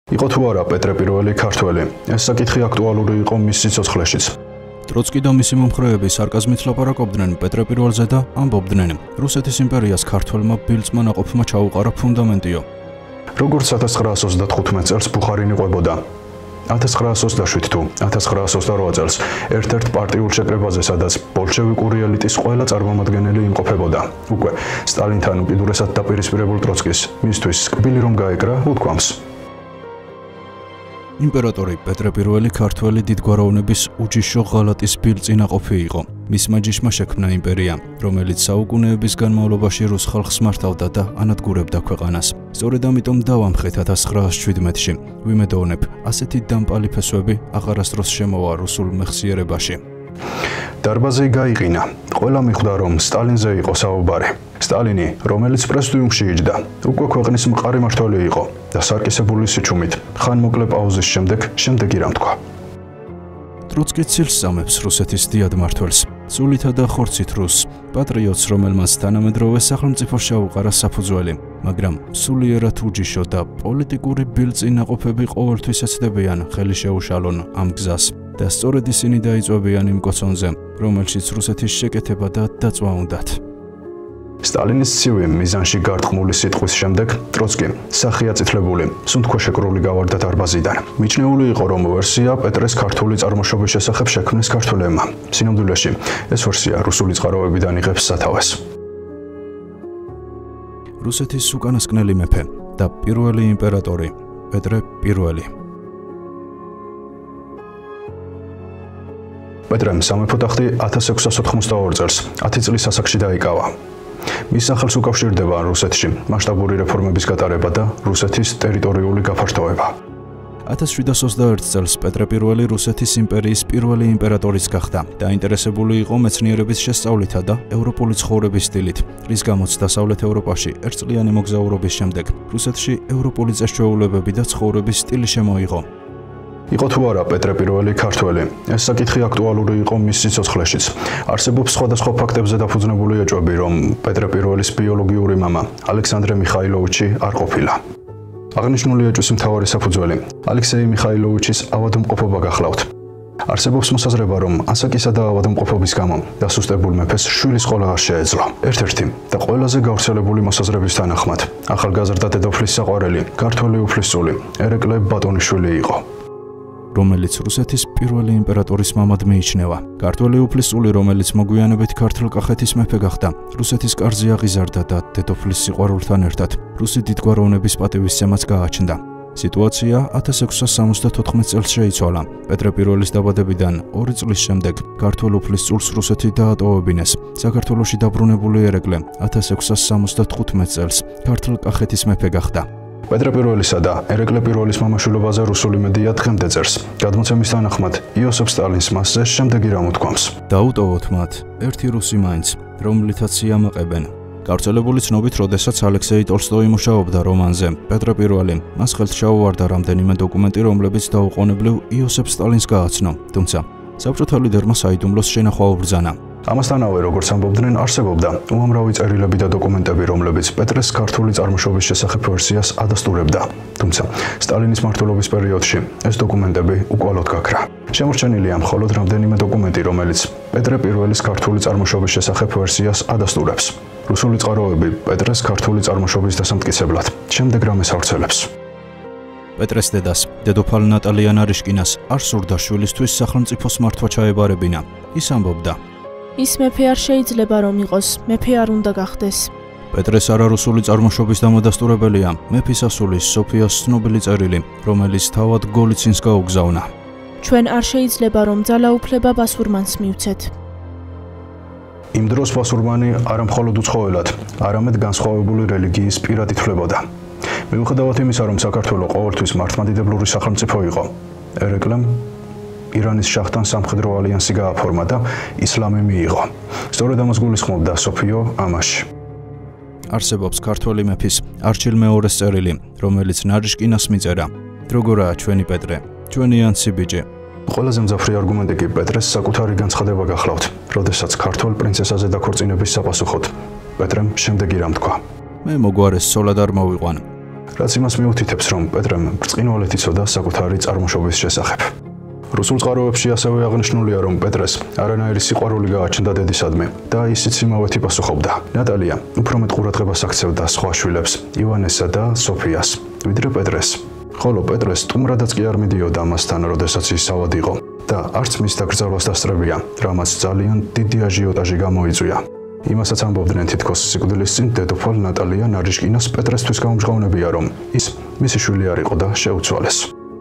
იყო თუ არა პეტრე პირველი ქართველი? ეს საკითხი აქტუალური იყო მის სიცოცხლეშიც. ტროცკი და მისი მომხრეები სარკაზმით ლაპარაკობდნენ პეტრე პირველზე და ამბობდნენ: რუსეთის იმპერიას ქართველმა ბილწმა ნაყოფმა ჩაუყარა ფუნდამენტიო. როგორც 1935 წელს ბუხარინი ყვებოდა. 1927 თუ 1928 წელს ერთ-ერთ პარტიულ შეკრებაზე, სადაც ბოლშევიკური ელიტის ყველა წარმომადგენელი იმყოფებოდა. უკვე სტალინთან უკიდურესად დაპირისპირებულ ტროცკის მისთვის კბილი რომ გაეკრა, უთქვამს: იმპერატორი პეტრე პირველი ქართველი დიდგვაროვნების უჯიშო ღალატის ბილწი ნაყოფი იყო. მისმა ჯიშმა შექმნა იმპერია, რომელიც საუკუნეების განმავლობაში რუს ხალხს მართავდა და ანადგურებდა ქვეყანას. სწორედ ამიტომ დავამხეთ 1917-ში. ვიმედოვნებ, ასეთი დამპალი ფესვები აღარასდროს შემოვა რუსულ მეხსიერებაში. დარბაზი გაიყინა. ყველა მიხვდა, რომ სტალინზე იყო საუბარი. სტალინი, რომელიც პრეზიდიუმში იჯდა, უკვე ქვეყნის მყარი მმართველი იყო და სარკისებული სიჩუმით ხანმოკლე პაუზის შემდეგი რამ თქვა. ტროცკი ცილს სამებს რუსეთის დიად მმართველს, სულითა და ხორცით რუსს, პატრიოტს, რომელმაც თანამედროვე სახელმწიფო შეაუყარა საფუძველი, მაგრამ სულიერად უჯიშო და პოლიტიკური ბილწი ნაყოფები ყოველთვის ეცდებიან ხელი შეუშალონ ამ გზას და სწორედ ისინი დაიწვევიან იმ კოცონზე, რომელშიც რუსეთის შეკეთება და დაწვა უნდათ. სტალინის ცივი მიზანში გართხმული სიტყვის შემდეგ ტროცკი სახი აწითლებული, სუნთქვაშეკრული გავარდა დარბაზიდან. მიჩნეული იყო, რომ ვერსია პეტრეს ქართული წარმოშობის შესახებ შექმნეს ქართველებმა. სინამდვილეში ეს ვერსია რუსული წყაროებიდან იღებს სათავეს. რუსეთის უკანასკნელი მეფე და პირველი იმპერატორი პეტრე პირველი. პეტრემ სამეფო ტახტი 1682 წელს 10 წლის ასაკში დაიკავა. მის სახელს უკავშირდება რუსეთში მასშტაბური რეფორმების გატარება და რუსეთის ტერიტორიული გაფართოება. 1721 წელს პეტრე პირველი რუსეთის იმპერიის პირველი იმპერატორიც გახდა. დაინტერესებული იყო მეცნიერების შესწავლითა და ევროპული ცხოვრების სტილით, რის გამოც დასავლეთ ევროპაში ერთწლიანი მოგზაურობის შემდეგ რუსეთში ევროპული წესჩვეულებები და ცხოვრების სტილი შემოიღო. იყო თუ არა პეტრე პირველი ქართველი? ეს საკითხი აქტუალური იყო მის სიცოცხლეშიც. არსებობს სხვადასხვა ფაქტებზე დაფუძნებული ეჭვები, რომ პეტრე პირველის ბიოლოგიური მამა ალექსანდრე მიხაილოვიჩი არ ყოფილა. აღნიშნული ეჭვის მთავარი საფუძველი ალექსეი მიხაილოვიჩის ავადმყოფობა გახლავთ. არსებობს მოსაზრება, რომ ასაკისა და ავადმყოფობის გამო დასუსტებულ მეფეს შვილის ყოლა არ შეეძლო. ერთ-ერთი და ყველაზე გავრცელებული მოსაზრების თანახმად, ახალგაზრდა დედოფლის საყვარელი, ქართველი უფლისწული ერეკლე ბატონიშვილი იყო, რომელიც რუსეთის პირველი იმპერატორის მამად მიიჩნევა. ქართველი უფლისწული, რომელიც მოგვიანებით ქართლ-კახეთის მეფე გახდა, რუსეთის კარზე აღიზარდა და დედოფლის სიყვარულთან ერთად რუსი დიდგვაროვნების პატივისცემაც გააჩნდა. სიტუაცია 1674 წელს შეიცვალა. პეტრე პირველის დაბადებიდან 2 წლის შემდეგ ქართველ უფლისწულს რუსეთი დაატოვებინეს. საქართველოში დაბრუნებული ერეკლე 1675 წელს ქართლ-კახეთის მეფე გახდა. პეტრე პირველისა და ერეკლე პირველის მამაშვილობაზე რუსული მედია დღემდე წერს. გადმოცემის თანახმად, იოსებ სტალინს მასზე შემდეგი რამ უთქვამს: დაუტოვოთ მათ ერთი რუსი მაინც, რომლითაც იამაყებენ. გავრცელებული ცნობით, როდესაც ალექსეი ტოლსტოი მუშაობდა რომანზე პეტრე პირველი, მას ხელთ ჩაუვარდა რამდენიმე დოკუმენტი, რომლებიც დაუყოვნებლივ იოსებ სტალინს გააცნო, თუმცა საბჭოთა ლიდერმა საიდუმლოს შენახვა უბრძანა. ამასთანავე, როგორც ამბობდნენ, არსებობდა უამრავი წერილები და დოკუმენტები, რომლებიც პეტრეს ქართული წარმოშობის შესახებ ვერსიას ადასტურებდა. თუმცა სტალინის მმართველობის პერიოდში ეს დოკუმენტები უკვალოდ გაქრა. შემორჩენილია მხოლოდ რამდენიმე დოკუმენტი, რომელიც პეტრე პირველის ქართული წარმოშობის შესახებ ვერსიას ადასტურებს. რუსული წყაროები პეტრეს ქართული წარმოშობის დასამტკიცებლად შემდეგ რამეს ავრცელებს. პეტრეს დედას, დედოფალ ნატალია ნარიშკინას არ სურდა შვილისთვის სახელმწიფოს მართვა ჩაებარებინა. ის ამბობდა: ის მეფე არ შეიძლება რომ იყოს, მეფე არ უნდა გახდეს. პეტრეს არარუსული წარმოშობის დამადასტურებელია მეფის ასულის სოფიას ცნობილი წერილი, რომელიც თავად გოლიცინს გაუგზავნა. ჩვენ არ შეიძლება რომ ძალაუფლება ბასურმანს მივცეთ. იმ დროს ბასურმანი არა მხოლოდ უცხოელად, არამედ განსხვავებული რელიგიის პირად ითვლებოდა. მიუხედავად იმისა, რომ საქართველო ყოველთვის მართლმადიდებლური სახელმწიფო იყო, ერეკლემ ირანის შაჰთან სამხედრო ალიანსი გააფორმა და ისლამი მიიღო. სწორედ ამას გულისხმობდა სოფიო ამაში. არსებობს ქართველი მეფის არჩილ მეორეს წერილი, რომელიც ნარიშკინას მიწერა: როგორაა ჩვენი პეტრე, ჩვენი ანცი ბიჭი. ყველაზე მძაფრი არგუმენტი კი პეტრეს საკუთარი განცხადება გახლავთ, როდესაც ქართველ პრინცესაზე დაქორწინების საპასუხოდ პეტრემ შემდეგი რამ თქვა: მე მოგვარეს სოლად არ მოვიყვან. რაც იმას მიუთითებს, რომ პეტრემ ბრწყინვალედ იცოდა საკუთარი წარმოშობის შესახებ. რუსულ წყაროებში ასევე აღნიშნულია, რომ პეტრეს არანაირი სიყვარული გააჩნდა დედისადმი და ისიც იმავეთი პასუხობდა. ნატალია უფრო მეტ ყურადღებას აქცევდა სხვა შვილებს, ივანესა და სოფიას, ვიდრე პეტრეს. ხოლო პეტრეს სტუმრადაც კი არ მიდიოდა მასთან, როდესაც ის ავად იყო და არც მის დაკრძალვას დასწრებია, რამაც ძალიან დიდი აჟიოტაჟი გამოიწვია. იმასაც ამბობდნენ თითქოს სიკვდილის წინ დედოფალ ნატალია ნარიშკინას პეტრესთვის გაუმჟღავნებია, რომ ის მისი შვილი არ იყო და შეუცვალეს.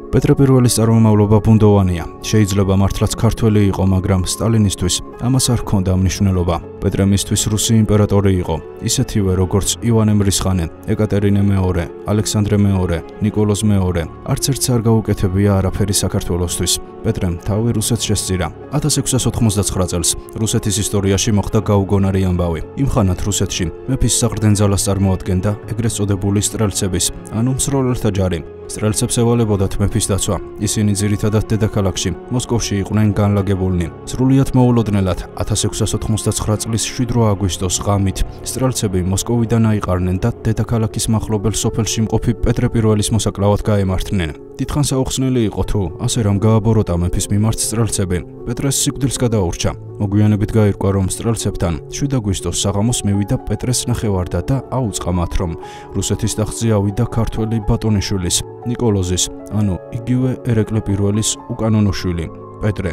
პეტრე პირველის წარმომავლობა ბუნდოვანია. შეიძლება მართლაც ქართველი იყო, მაგრამ სტალინისთვის ამას არ ჰქონდა მნიშვნელობა. პეტრე მისთვის რუსი იმპერატორი იყო, ისეთივე როგორც ივანე მრისხანე, ეკატერინე მეორე, ალექსანდრე მეორე, ნიკოლოზ მეორე. არც ერთს არ გაუკეთებია არაფერი საქართველოსთვის. პეტრემ თავი რუსეთს შესწირა. 1699 წელს რუსეთის ისტორიაში მოხდა გაუგონარი ამბავი. იმ ხანად რუსეთში მეფის საყრდენძალას წარმოადგენდა ეგრეთ წოდებული სტრელცების, ანუ მსროლელთა ჯარი. სტრელცებს ევალებოდათ მეფის დაცვა. ისინი ძირითადად დედაქალაქში, მოსკოვში იყვნენ განლაგებულნი. სრულიად მოულოდნელად 1699 წლის 7 აგვისტოს ღამით სტრელცები მოსკოვიდან აიყარნენ და დედაქალაქის მახლობელ სოფელში მყოფი პეტრე პირველის მოსაკლავად გაემართნენ. დიდხანს აუხსნელი იყო თუ ასე რომ გააბოროტა მეფის მიმართ სტრელცები. პეტრეს სიკვდილს გადაურჩა. მოგვიანებით გაირკვა, რომ სტრელცებთან 7 აგვისტოს საღამოს მივიდა პეტრეს ნახევარდა და აუწყა მათ, რომ რუსეთის ტახტზე ავიდა ქართველი ბატონიშვილის, ნიკოლოზის, ანუ იგივე ერეკლე პირველის უკანონო შვილი, პეტრე.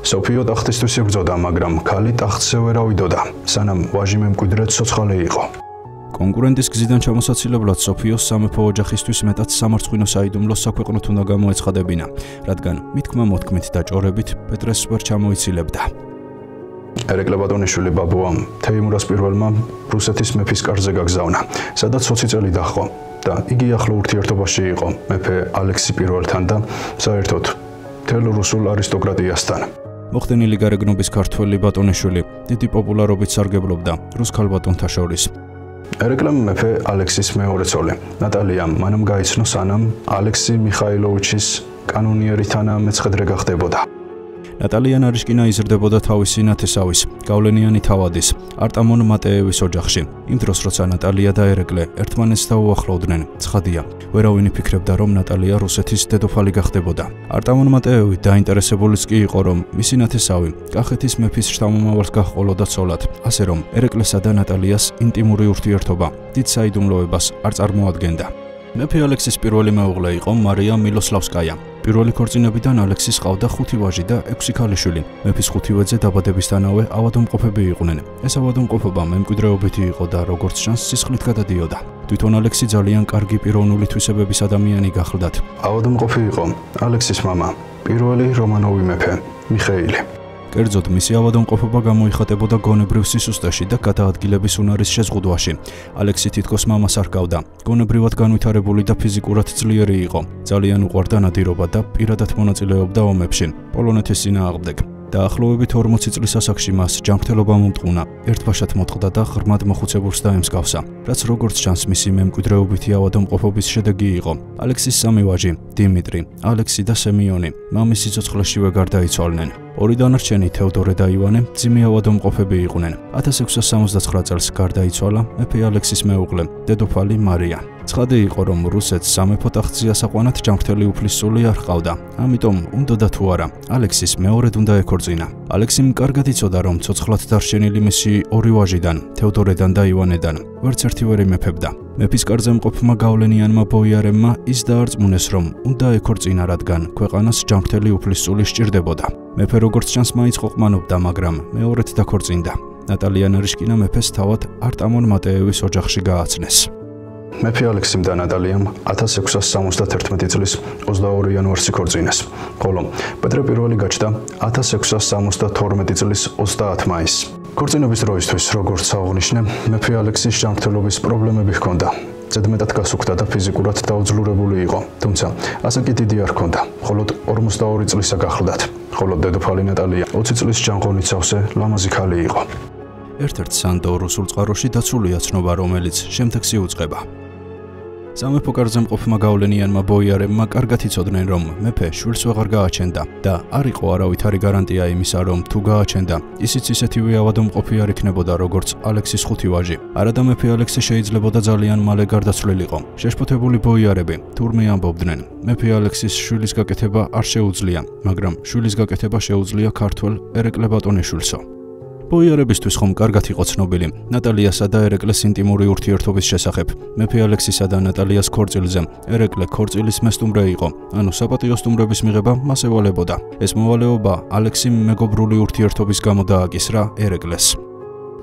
სოფიო ტახტისთვის იბრძოდა, მაგრამ ქალი ტახტზე ვერ ავიდოდა, სანამ ვაჟი მემკვიდრე ცოცხალი იყო. კონკურენტის გზიდან ჩამოსაცილებლად სოფიოს სამეფო ოჯახისთვის მეტად სამარცხვინო საიდუმლო საქვეყნოთ უნდა გამოეცხადებინა, რადგან მითქმა-მოთქმით და ჭორებით პეტრეს ვერ ჩამოიცილებდა. ერეკლე ბატონიშვილი ბაბუამ თეიმურას პირველმა რუსეთის მეფის კარზე გაგზავნა, სადაც 20 წელი დაჰყო და იგი ახლო ურთიერთობაში იყო მეფე ალექსი პირველთან და საერთოდ მთელ რუსულ არისტოკრატიასთან. მოხდენილი გარეგნობის ქართველი ბატონიშვილი დიდი პოპულარობით სარგებლობდა რუს ქალბატონთა შორის. ერეკლემ მეფე ალექსის მეორე ცოლი ნატალიამ მანამ გაიცნო, სანამ ალექსი მიხაილოვიჩის კანონიერი თანამეცხედრე გახდებოდა. ნატალია ნარიშკინა იზრდებოდა თავისი ნათესავის, გავლენიანი თავადის, არტამონ მატეევის ოჯახში. იმ დროს, როცა ნატალია და ერეკლე ერთმანეთს დაუახლოვდნენ, ცხადია, ვერავინ იფიქრებდა, რომ ნატალია რუსეთის დედოფალი გახდებოდა. არტამონ მატეევი დაინტერესებულიც კი იყო, რომ მისი ნათესავი კახეთის მეფის შთამომავალს გაჰყოლოდა ცოლად, ასე რომ ერეკლესა და ნატალიას ინტიმური ურთიერთობა დიდ საიდუმლოებას არ წარმოადგენდა. მეფე ალექსის პირველი მეუღლე იყო მარია მილოსლავსკაია. პირველი ქორწინებიდან ალექსის ყავდა 5 ვაჟი და 6 ქალიშვილი. მეფის 5 ვაჟზე დაბადებისთანავე ავადმყოფები იყვნენ. ეს ავადმყოფობა მემკვიდრეობითი იყო და როგორც ჩანს, სისხლით გადადიოდა. თვითონ ალექსი ძალიან კარგი პიროვნული თვისებების ადამიანი გახლდათ. ავადმყოფი იყო ალექსის მამა, პირველი რომანოვი მეფე, მიხეილი. კერძოდ მისი ავადმყოფობა გამოიხატებოდა გონებრივ სისუსტეში და გადაადგილების უნარის შეზღუდვაში. ალექსი თითქოს მამას არ ჰყავდა. გონებრივად განვითარებული და ფიზიკურად ძლიერი იყო. ძალიან უყვარდა ნადირობა და პირადად მონაწილეობდა ომებში, პოლონეთის წინააღმდეგ. დაახლოებით 40 წლის ასაკში მას ჯანმრთელობა მომტყუნა. ერთბაშად მოტყდა და ღრმად მოხუცებულს დაემსგავსა, რაც როგორც ჩანს მისი მემკვიდრეობითი ავადმყოფობის შედეგი იყო. ალექსის 3 ვაჟი, დიმიტრი, ალექსი და სემიონი, მამის სიცოცხლეშივე გარდაიცვალნენ. ორი დანარჩენი, თეოდორე და ივანე, ძიმე ავადმყოფები იყვნენ. 1669 წელს გარდაიცვალა მეფე ალექსის მეუღლე, დედოფალი მარია. ცხადი იყო, რომ რუსეთს სამეფო ტახტზე ასაყვანად ჯანმრთელი უფლისწული არ ჰყავდა, ამიტომ უნდოდა თუ არა, ალექსის მეორედ უნდა ეკორწინა. ალექსიმ კარგად იცოდა, რომ ცოცხლად დარჩენილი მისი ორი ვაჟიდან, თეოდორედან და ივანედან, ვერც ერთი ვერ იმეფებდა. მეფის კარზე მყოფმა გავლენიანმა ბოიარებმა ის დაარწმუნეს, რომ უნდა ეკორწინა, რადგან ქვეყანას ჯანმრთელი უფლისწული სჭირდებოდა. მეფე როგორც ჩანს მაინც ყოყმანობდა, მაგრამ მეორედ დაქორწინდა. ნატალია ნარიშკინა მეფეს თავად არტამონ მატეევის ოჯახში გააცნეს. მეფე ალექსიმ და ნატალიამ 1671 წლის 22 იანვარს იქორწინეს, ხოლო პეტრე პირველი გაჩნდა 1672 წლის 30 მაისს. ქორწინების დროისთვის, როგორც აღნიშნე, მეფე ალექსის ჯანმრთელობის პრობლემები ჰქონდა. ზედმეტად გასუქდა და ფიზიკურად დაუძლურებული იყო, თუმცა ასე კი დიდი არ ჰქონდა, მხოლოდ 42 წლისა გახლდათ, ხოლო დედოფალი ნატალია 20 წლის ჯანღონით სავსე ლამაზი ქალი იყო. ერთ-ერთ სანდო რუსულ წყაროში დაცულია ცნობა, რომელიც შემდეგს იუწყება. სამეფო კარზე მყოფმა გავლენიანმა ბოიარებმა კარგად იცოდნენ, რომ მეფე შვილს ვეღარ გააჩენდა და არ იყო არავითარი გარანტია იმისა, რომ თუ გააჩენდა, ისიც ისეთივე ავადმყოფი არ იქნებოდა, როგორც ალექსის ხუთი ვაჟი. არადა მეფე ალექსი შეიძლებოდა ძალიან მალე გარდაცვლილიყო. შეშფოთებული ბოიარები თურმე ამბობდნენ, მეფე ალექსის შვილის გაკეთება არ შეუძლია, მაგრამ შვილის გაკეთება შეუძლია ქართველ ერეკლე ბატონიშვილსო. ბოიარებისთვის ხომ კარგად იყო ცნობილი ნატალიასა და ერეკლეს ინტიმური ურთიერთობის შესახებ. მეფე ალექსისა და ნატალიას ქორწილზე ერეკლე ქორწილის მესტუმრე იყო, ანუ საპატიო სტუმრების მიღება მას ევალებოდა. ეს მოვალეობა ალექსიმ მეგობრული ურთიერთობის გამო დააკისრა ერეკლეს.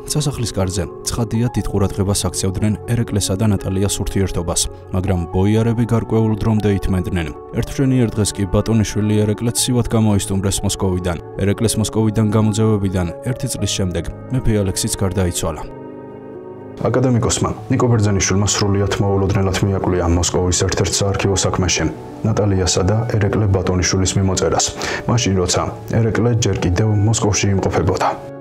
სასახლის კარზე ცხადია დიდ ყურადღებას აქცევდნენ ერეკლესა და ნატალიას ურთიერთობას, მაგრამ ბოიარები გარკვეულ დრომდე ითმენდნენ. ერთვშენიერ დღეს კი ბატონიშვილი ერეკლეს ცივად გამოისტუმრეს მოსკოვიდან. ერეკლეს მოსკოვიდან გამოძევებიდან 1 წლის შემდეგ მეფე ალექსიც გარდაიცვალა. აკადემიკოსმა ნიკო ბერძენიშვილმა სრულიად მოულოდნელად მიაკვლია მოსკოვის ერთ-ერთ საარქივო საქმეში ნატალიასა და ერეკლე ბატონიშვილის მიმოწერას, მაშინ როცა ერეკლე ჯერ კიდევ მოსკოვში იმყოფებოდა.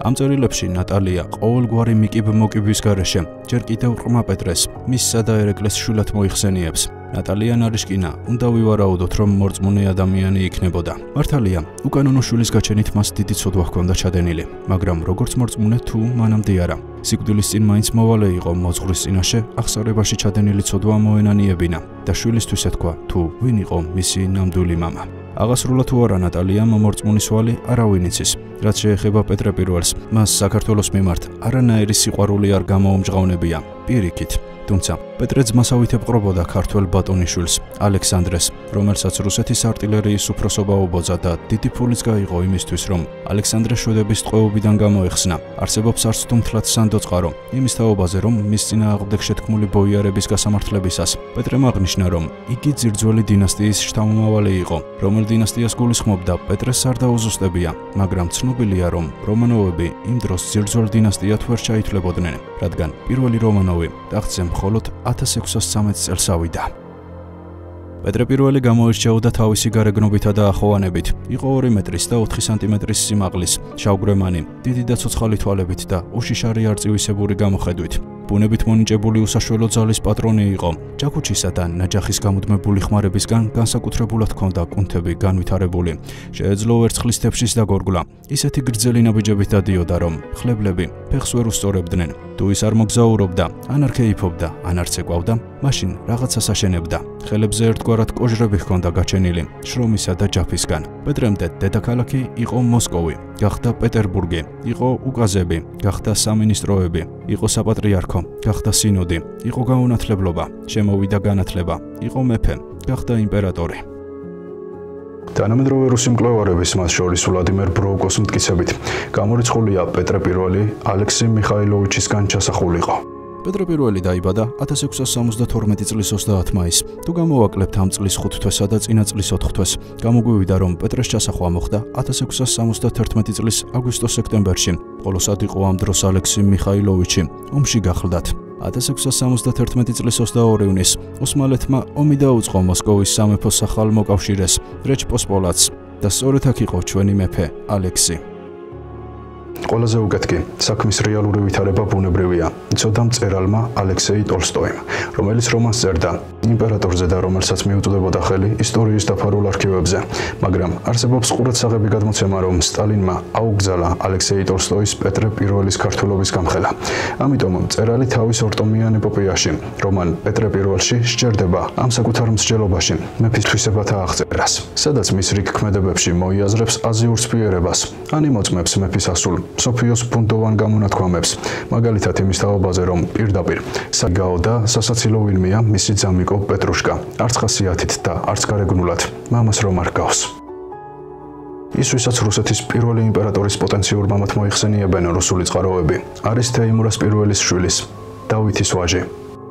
ამ წერილებში ნატალია ყოველგვარი მიკიბ-მოკიბვის გარეშე ჯერ კიდევ ყრმა პეტრეს, მისსა და ერეკლეს შვილად მოიხსენიებს. ნატალია ნარიშკინა უნდა ვივარაუდოთ, რომ მორწმუნე ადამიანი იქნებოდა. მართალია, უკანონო შვილის გაჩენით მას დიდი ცოდვა ჰქონდა ჩადენილი, მაგრამ როგორც მორწმუნე თუ მანამდე არა. სიკვდილის წინ მაინც მოვალე იყო მოძღვრის წინაშე აღსარებაში ჩადენილი ცოდვა მოენანიებინა და შვილისთვის ეთქვა, თუ ვინ იყო მისი ნამდვილი მამა. აღასრულა თუ არა ნატალიამ მორწმუნის ვალი არავინ იცის. რაც შეეხება პეტრე პირველს, მას საქართველოს მიმართ არანაირი სიყვარული არ გამოუმჟღავნებია, პირიქით. თუმცა პეტრე ძმასავით ეპყრობოდა ქართველ ბატონიშვილს, ალექსანდრეს, რომელსაც რუსეთის არტილერიის უფროსობა უბოძა და დიდი ფულიც გაიღო იმისთვის, რომ ალექსანდრე შვედების ტყვეობიდან გამოეხსნა. არსებობს არც თუ მთლად სანდო წყარო იმის თაობაზე, რომ მის წინააღმდეგ შეთქმული ბოიარების გასამართლებისას პეტრემ აღნიშნა, რომ იგი ძირძველი დინასტიის შთამომავალი იყო, რომელ დინასტიას გულისხმობდა პეტრეს არ დაუზუსტებია, მაგრამ ცნობილია, რომ რომანოვები იმ დროს ძირძველ დინასტიად ვერ ჩაითვლებოდნენ, რადგან პირველი რომანოვი ტახტზე მხოლოდ 1613 წელს ავიდა. პეტრე პირველი გამოირჩეოდა თავისი გარეგნობითა და ახოვანებით. იყო 2 მეტრის და 4 სანტიმეტრის სიმაღლის, შავგრემანი, დიდი და ცოცხალი თვალებით და უშიშარი არწივისებური გამოხედვით. ბუნებით მონიჭებული უსაშველო ძალის პატრონი იყო. ჯაყუჩისა და ნაჯახის გამუდმებული ხმარებისგან განსაკუთრებულად ჰქონდა კუნთები განვითარებული. შეეძლო ვერცხლის თეფშის დაგორგლა. ისეთი გრძელი ნაბიჯებით დადიოდა, რომ ხლებლები ფეხს ვერ უსწორებდნენ. თუ ის არ მოგზაურობდა, ან არ ქეიფობდა, ან არც ეკავდა, მაშინ რაღაცას აშენებდა. ხელებზე ერთგვარად კოჟრები ჰქონდა გაჩენილი, შრომისა და ჯაფისგან. პეტრემდე დედაქალაქი იყო მოსკოვი, გახდა პეტერბურგი, იყო უკაზები, გახდა სამინისტროები, იყო საპატრიარქო, გახდა სინოდი, იყო გაუნათლებლობა, შემოვიდა განათლება, იყო მეფე, გახდა იმპერატორი. თანამედროვე რუსი მკვლევარების, მას შორის ვლადიმერ ბროუკოს მტკიცებით, გამორიცხულია პეტრე პირველი ალექსი მიხაილოვიჩისგან ჩასახულიყო. პეტრე პირველი დაიბადა 1672 წლის 30 მაისს. თუ გამოვაკლებთ ამ წლის 5 თვესა და წინა წლის 4 თვეს, გამოგვივიდა, რომ პეტრეს ჩასახვა მოხდა 1671 წლის აგვისტო-სექტემბერში, ხოლო სად იყო ამ დროს ალექსი მიხაილოვიჩი, ომში გახლდათ. 1671 წლის 22 ივნისს ოსმალეთმა ომი დაუწყო მოსკოვის სამეფოს ახალ მოკავშირეს, რეჩპოსპოლატს და სწორედ აქ იყო ჩვენი მეფე ალექსი. ყველაზე უკეთკი საქმის რეალური ვითარება ბუნებრივია, იცოდა მწერალმა ალექსეი ტოლსტოიმ, რომელიც რომანს წერდა იმპერატორზე და რომელსაც მიუწვდებოდა ხელი ისტორიის დაფარულ არქივებზე, მაგრამ არსებობს ყურადსაღები გადმოცემა, რომ სტალინმა აუგზალა ალექსეი ტოლსტოის პეტრე პირველის ქართველობის გამხელა. ამიტომ მწერალი თავის ორტომიან ეპოპეაში, რომან პეტრე პირველში სჯერდება ამ საკუთარ მსჯელობაში მეფის თვისებათა აღწერას, სადაც მის რიგ ქმედებებში მოიაზრებს აზიურ სფიერებას, ან იმოწმებს მეფის ასულ სოფიოს ბუნდოვან გამონათქვამებს, მაგალითად იმის თაობაზე, რომ პირდაპირ საგაო და სასაცილო ვინმეა მისი ძამიკო პეტრუშკა, არც ხასიათით და არც გარეგნულად, მამას რომ არ გავს. ის, ვისაც რუსეთის პირველი იმპერატორის პოტენციურ მამად მოიხსენიებენ რუსული წყაროები, არის თეიმურას პირველის შვილის, დავითის ვაჟი.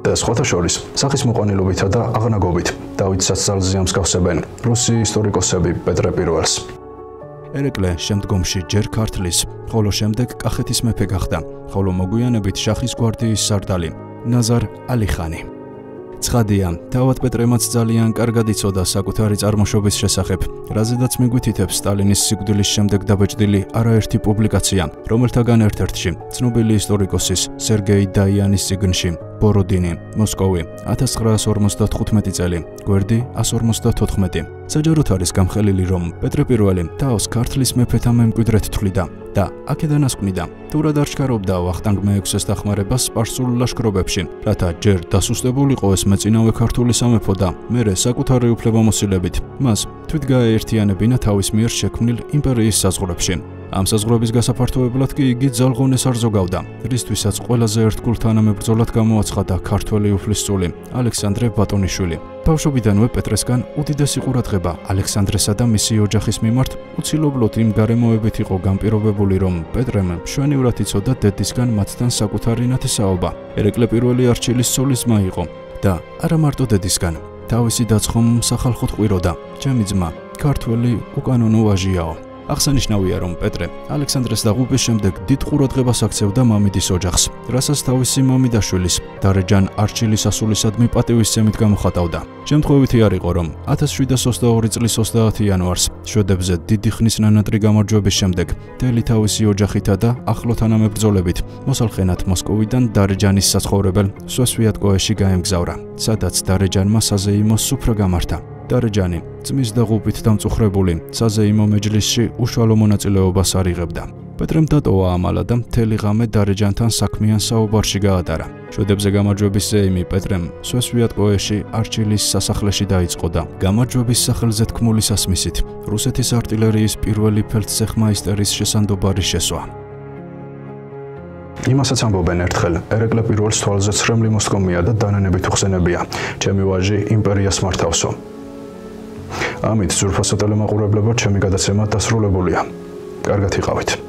და სხვათა შორის, სახის მოყვანილობითა და აღნაგობით დავით სასწავლზე ამსგავსებენ რუსი ისტორიკოსები პეტრე პირველს. ერეკლე შემდგომში ჯერ ქართლის, ხოლო შემდეგ კახეთის მეფე გახდა, ხოლო მოგვიანებით შახის გვარდიის სარდალი ნაზარ ალიხანი. ცხადია, თავად პეტრემაც ძალიან კარგად იცოდა საკუთარი წარმოშობის შესახებ, რაზედაც მიგვითითებს სტალინის სიკვდილის შემდეგ დაბეჭდილი არაერთი პუბლიკაცია, რომელთაგან ერთ-ერთში ცნობილი ისტორიკოსის სერგეი დაიანის წიგნში ბოროდინი, მოსკოვი, 1955 წელი, გვერდი 154. საჯაროდ არის გამხელილი, რომ პეტრე პირველი თავს ქართლის მეფეთა მემკვიდრედ თვლიდა და აქედან ასკვნიდა, თუ რა დარჩქარობდა ვახტანგ მე-6-ის დახმარებას სპარსულ ლაშქრობებში, რათა ჯერ დასუსტებულიყო ეს მეწინავე ქართული სამეფო და მერე საკუთარი უფლებამოსილებით მას თვით გაეერთიანებინა თავის მიერ შექმნილ იმპერიის საზღვრებში. ამ საზღვრების გასაფართოებლად კი იგი ძალღონეს არ ზოგავდა, რისთვისაც ყველაზე ერთგულ თანამებრძოლად გამოაცხადა ქართველი უფლისწული ალექსანდრე ბატონიშვილი. ბავშვობიდანვე პეტრესგან უდიდესი ყურადღება ალექსანდრესა და მისი ოჯახის მიმართ უცილობლოდ იმ გარემოებით იყო განპირობებული, რომ პეტრემ მშვენივრად იცოდა დედისგან მათთან საკუთარი ნათესაობა. ერეკლე პირველი არჩილის ცოლის ძმა იყო და არა მარტო დედისგან, თავისი დაცხომ სახალხოდ ყვიროდა, ჩემი ძმა ქართველი უკანონო ვაჟიაო. აღსანიშნავია, რომ პეტრე ალექსანდრეს დაღუპვის შემდეგ დიდ ყურადღებას აქცევდა მამიდის ოჯახს, რასაც თავისი მამიდაშვილის დარეჯან არჩილის ასულისადმი პატივისცემით გამოხატავდა. შემთხვევითი არ იყო, რომ 1722 წლის 30 იანვარს შვედებზე დიდი ხნის ნანატრი გამარჯვების შემდეგ მთელი თავისი ოჯახითა და ახლო თანამებრძოლებით მოსალხენად მოსკოვიდან დარეჯანის საცხოვრებელ სვესვიატკოეში გაემგზავრა, სადაც დარეჯანმა საზეიმო სუფრა გამართა. დარეჯანი ძმის დაღუპვით დამწუხრებული საზეიმო მეჯლისში უშუალო მონაწილეობას არ იღებდა. პეტრემ დატოვა ამალა და მთელი ღამე დარეჯანთან საქმიან საუბარში გაატარა. შვედებზე გამარჯვების ზეიმი პეტრემ სვესვიატკოეში არჩილის სასახლეში დაიწყო და გამარჯვების სახელზე თქმული სასმისით რუსეთის არტილერიის პირველი ფელდცეხმაისტერის შესანდობარი შესვა. იმასაც ამბობენ ერთხელ, ერეკლე პირველს თვალზე ცრემლი მოსკომია და დანანებით უხსენებია. ჩემი ვაჟი იმპერიას მართავსო. ამით ზურფასო ტელემაყურებლებო, ჩემი გადაცემა დასრულებულია. კარგად იყავით.